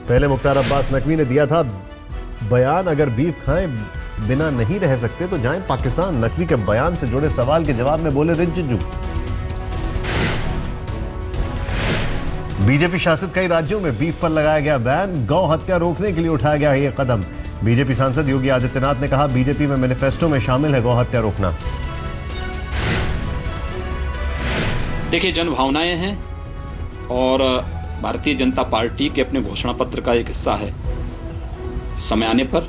पहले मुख्तार अब्बास नकवी ने दिया था बयान, अगर बीफ खाएं बिना नहीं रह सकते तो जाएं पाकिस्तान। नकवी के बयान से जुड़े सवाल के जवाब में बोले रिजिजू। बीजेपी शासित कई राज्यों में बीफ पर लगाया गया बैन, गौ हत्या रोकने के लिए उठाया गया यह कदम। बीजेपी सांसद योगी आदित्यनाथ ने कहा, बीजेपी में मैनिफेस्टो में शामिल है गौ हत्या रोकना। देखिए, जन भावनाएं हैं और भारतीय जनता पार्टी के अपने घोषणा पत्र का एक हिस्सा है। समय आने पर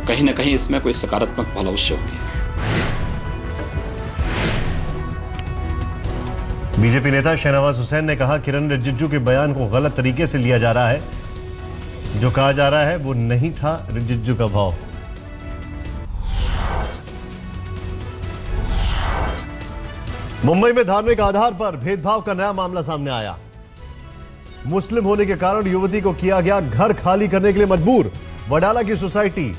कहीं ना कहीं इसमें कोई सकारात्मक फल अवश्य होगी। बीजेपी नेता शहनवाज हुसैन ने कहा, किरण रिजिजू के बयान को गलत तरीके से लिया जा रहा है। जो कहा जा रहा है वो नहीं था रिजिजू का भाव। मुंबई में धार्मिक आधार पर भेदभाव का नया मामला सामने आया। मुस्लिम होने के कारण युवती को किया गया घर खाली करने के लिए मजबूर। वडाला की सोसाइटी।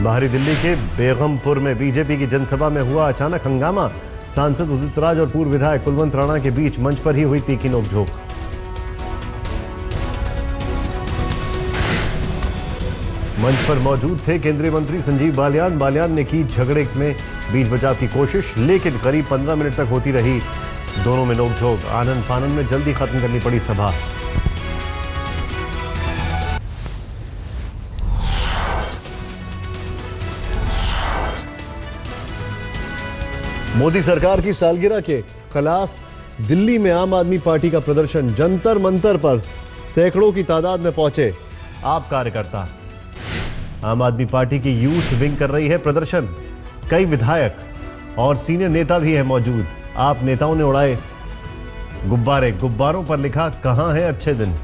बाहरी दिल्ली के बेगमपुर में बीजेपी की जनसभा में हुआ अचानक हंगामा। सांसद उदित राज और पूर्व विधायक कुलवंत राणा के बीच मंच पर ही हुई तीखी नोकझोंक। मंच पर मौजूद थे केंद्रीय मंत्री संजीव बालियान। बालियान ने की झगड़े में बीच बचाव की कोशिश, लेकिन करीब 15 मिनट तक होती रही दोनों में नोकझोंक। आनंद फानन में जल्दी खत्म करनी पड़ी सभा। मोदी सरकार की सालगिरह के खिलाफ दिल्ली में आम आदमी पार्टी का प्रदर्शन। जंतर मंतर पर सैकड़ों की तादाद में पहुंचे आप कार्यकर्ता। आम आदमी पार्टी की यूथ विंग कर रही है प्रदर्शन। कई विधायक और सीनियर नेता भी हैं मौजूद। आप नेताओं ने उड़ाए गुब्बारे। गुब्बारों पर लिखा, कहां है अच्छे दिन।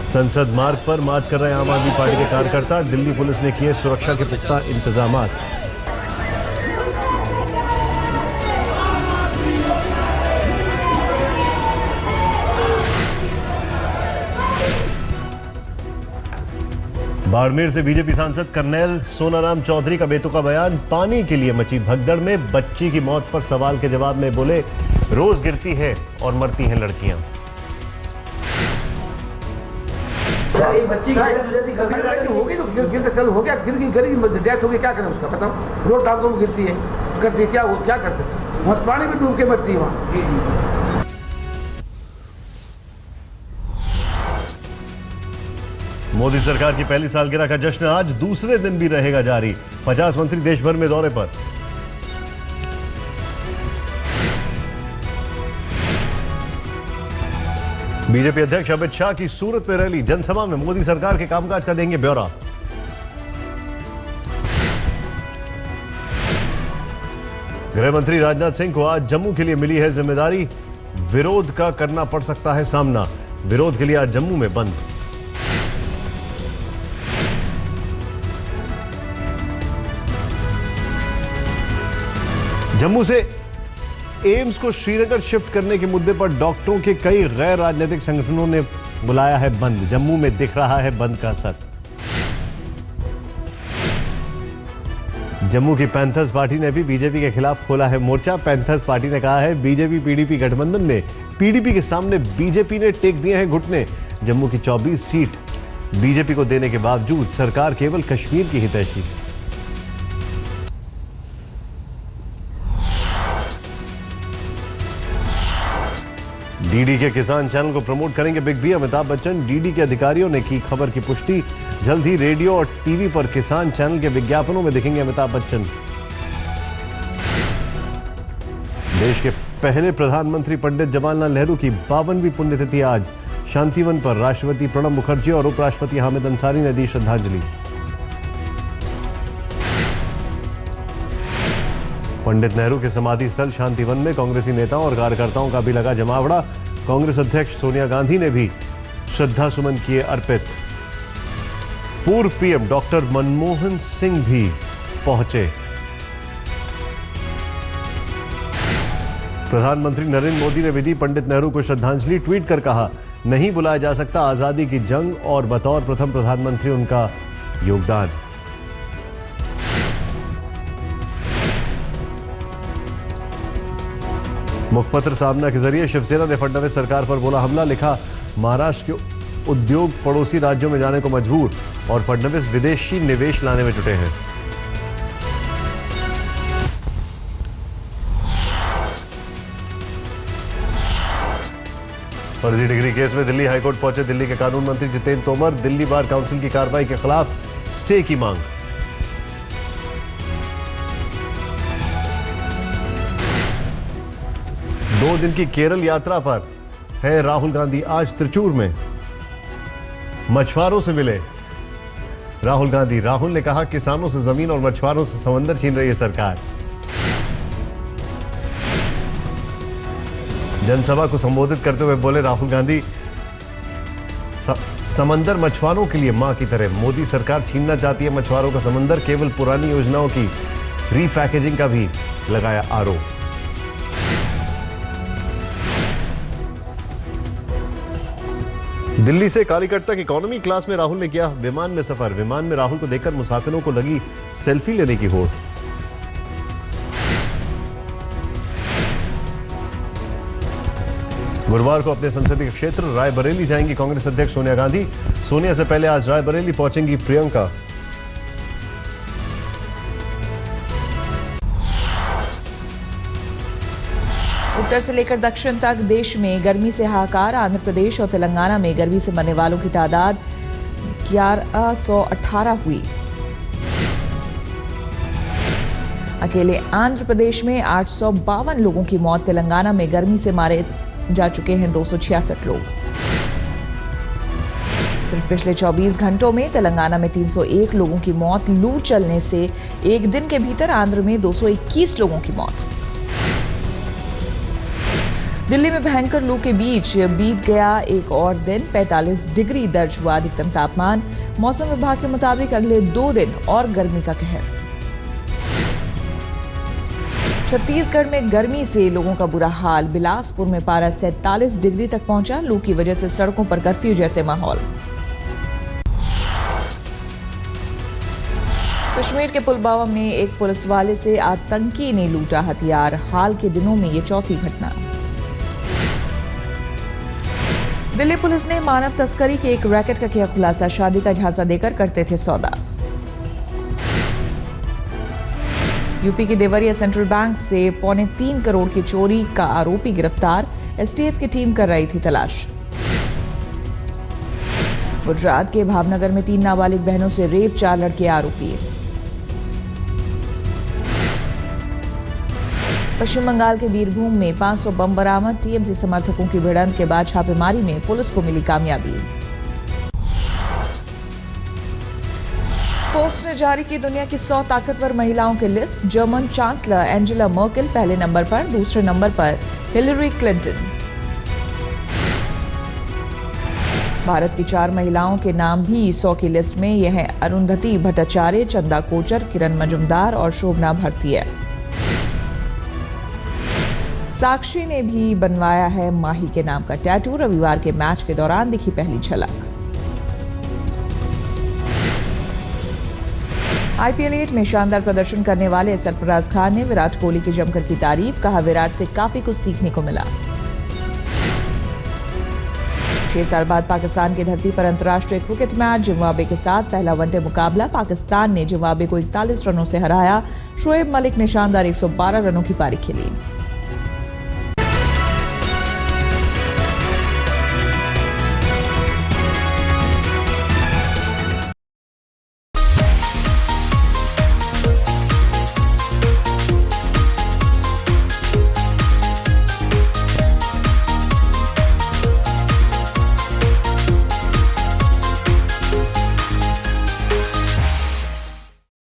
संसद मार्ग पर मार्च कर रहे आम आदमी पार्टी के कार्यकर्ता। दिल्ली पुलिस ने किए सुरक्षा के पुख्ता इंतजामात। बाड़मेर से बीजेपी सांसद कर्नैल सोनाराम चौधरी का बेतुका बयान। पानी के लिए मची भगदड़ में बच्ची की मौत पर सवाल के जवाब में बोले, रोज गिरती है और मरती हैं लड़कियां। एक बच्ची होगी तो गिर कल हो गया, गिर गई डेथ हो गई, क्या करें उसका बताओ। रोड डाल दो गिरती है, करती है, क्या वो क्या कर सकते। वहाँ पानी में डूब के मरती है वहाँ। मोदी सरकार की पहली सालगिरह का जश्न आज दूसरे दिन भी रहेगा जारी। 50 मंत्री देश भर में दौरे पर। बीजेपी अध्यक्ष अमित शाह की सूरत में रैली। जनसभा में मोदी सरकार के कामकाज का देंगे ब्यौरा। गृह मंत्री राजनाथ सिंह को आज जम्मू के लिए मिली है जिम्मेदारी। विरोध का करना पड़ सकता है सामना। विरोध के लिए आज जम्मू में बंद। जम्मू से एम्स को श्रीनगर शिफ्ट करने के मुद्दे पर डॉक्टरों के कई गैर राजनीतिक संगठनों ने बुलाया है बंद। जम्मू में दिख रहा है बंद का असर। जम्मू की पैंथर्स पार्टी ने भी बीजेपी के खिलाफ खोला है मोर्चा। पैंथर्स पार्टी ने कहा है, बीजेपी पीडीपी गठबंधन में पीडीपी के सामने बीजेपी ने टेक दिए हैं घुटने। जम्मू की 24 सीट बीजेपी को देने के बावजूद सरकार केवल कश्मीर की हितैषी। डीडी के किसान चैनल को प्रमोट करेंगे big B. Amitabh Bachchan. DD के अधिकारियों ने की खबर की पुष्टि। जल्द ही रेडियो और टीवी पर किसान चैनल के विज्ञापनों में दिखेंगे अमिताभ बच्चन। देश के पहले प्रधानमंत्री पंडित जवाहरलाल नेहरू की 52वीं पुण्यतिथि आज। शांतिवन पर राष्ट्रपति प्रणब मुखर्जी और उपराष्ट्रपति हामिद अंसारी ने दी श्रद्धांजलि। पंडित नेहरू के समाधि स्थल शांतिवन में कांग्रेसी नेताओं और कार्यकर्ताओं का भी लगा जमावड़ा। कांग्रेस अध्यक्ष सोनिया गांधी ने भी श्रद्धा सुमन किए अर्पित। पूर्व पीएम डॉक्टर मनमोहन सिंह भी पहुंचे। प्रधानमंत्री नरेंद्र मोदी ने भी दी पंडित नेहरू को श्रद्धांजलि। ट्वीट कर कहा, नहीं बुलाया जा सकता आजादी की जंग और बतौर प्रथम प्रधानमंत्री उनका योगदान। मुखपत्र सामना के जरिए शिवसेना ने फडणवीस सरकार पर बोला हमला, लिखा महाराष्ट्र के उद्योग पड़ोसी राज्यों में जाने को मजबूर और फडणवीस विदेशी निवेश लाने में जुटे हैं। फर्जी डिग्री केस में दिल्ली हाईकोर्ट पहुंचे दिल्ली के कानून मंत्री जितेंद्र तोमर, दिल्ली बार काउंसिल की कार्रवाई के खिलाफ स्टे की मांग। दो दिन की केरल यात्रा पर है राहुल गांधी, आज त्रिचूर में मछुआरों से मिले राहुल गांधी। राहुल ने कहा किसानों से जमीन और मछुआरों से समंदर छीन रही है सरकार। जनसभा को संबोधित करते हुए बोले राहुल गांधी, समंदर मछुआरों के लिए मां की तरह, मोदी सरकार छीनना चाहती है मछुआरों का समंदर, केवल पुरानी योजनाओं की रीपैकेजिंग का भी लगाया आरोप। दिल्ली से कालीकट तक इकोनॉमी क्लास में राहुल ने किया विमान में सफर। विमान में राहुल को देखकर मुसाफिरों को लगी सेल्फी लेने की होड़। गुरुवार को अपने संसदीय क्षेत्र रायबरेली जाएंगी कांग्रेस अध्यक्ष सोनिया गांधी। सोनिया से पहले आज रायबरेली पहुंचेंगी प्रियंका। उत्तर से लेकर दक्षिण तक देश में गर्मी से हाहाकार। आंध्र प्रदेश और तेलंगाना में गर्मी से मरने वालों की तादाद 1118 हुई। अकेले आंध्र प्रदेश में 852 लोगों की मौत। तेलंगाना में गर्मी से मारे जा चुके हैं 266 लोग। सिर्फ पिछले 24 घंटों में तेलंगाना में 301 लोगों की मौत। लू चलने से एक दिन के भीतर आंध्र में 221 लोगों की मौत। दिल्ली में भयंकर लू के बीच बीत गया एक और दिन। 45 डिग्री दर्ज हुआ अधिकतम तापमान। मौसम विभाग के मुताबिक अगले 2 दिन और गर्मी का कहर। छत्तीसगढ़ में गर्मी से लोगों का बुरा हाल। बिलासपुर में पारा 47 डिग्री तक पहुंचा। लू की वजह से सड़कों पर कर्फ्यू जैसे माहौल। कश्मीर के पुलवामा में एक पुलिस वाले से आतंकी ने लूटा हथियार। हाल के दिनों में ये चौथी घटना। दिल्ली पुलिस ने मानव तस्करी के एक रैकेट का किया खुलासा। शादी का झांसा देकर करते थे सौदा। यूपी के देवरिया सेंट्रल बैंक से 3.25 करोड़ की चोरी का आरोपी गिरफ्तार। एसटीएफ की टीम कर रही थी तलाश। गुजरात के भावनगर में 3 नाबालिग बहनों से रेप, 4 लड़के आरोपी। पश्चिम बंगाल के बीरभूम में 500 बम बरामद। टीएमसी समर्थकों की भिड़ंत के बाद छापेमारी में पुलिस को मिली कामयाबी। फोर्ब्स ने जारी की दुनिया की 100 ताकतवर महिलाओं की list. German chancellor Angela Merkel पहले नंबर पर, दूसरे नंबर पर हिलरी क्लिंटन। भारत की 4 महिलाओं के नाम भी 100 की लिस्ट में। यह है अरुंधति भट्टाचार्य, चंदा कोचर, किरण मजुमदार और शोभना भरतिया। साक्षी ने भी बनवाया है माही के नाम का टैटू। रविवार के मैच के दौरान दिखी पहली झलक। आईपीएल 8 में शानदार प्रदर्शन करने वाले सरफराज खान ने विराट कोहली की जमकर की तारीफ। कहा विराट से काफी कुछ सीखने को मिला। 6 साल बाद पाकिस्तान की धरती पर अंतर्राष्ट्रीय क्रिकेट मैच। जिम्बाब्वे के साथ पहला वनडे मुकाबला। पाकिस्तान ने जिम्बाब्वे को 41 रनों से हराया। शोएब मलिक ने शानदार 112 रनों की पारी खेली।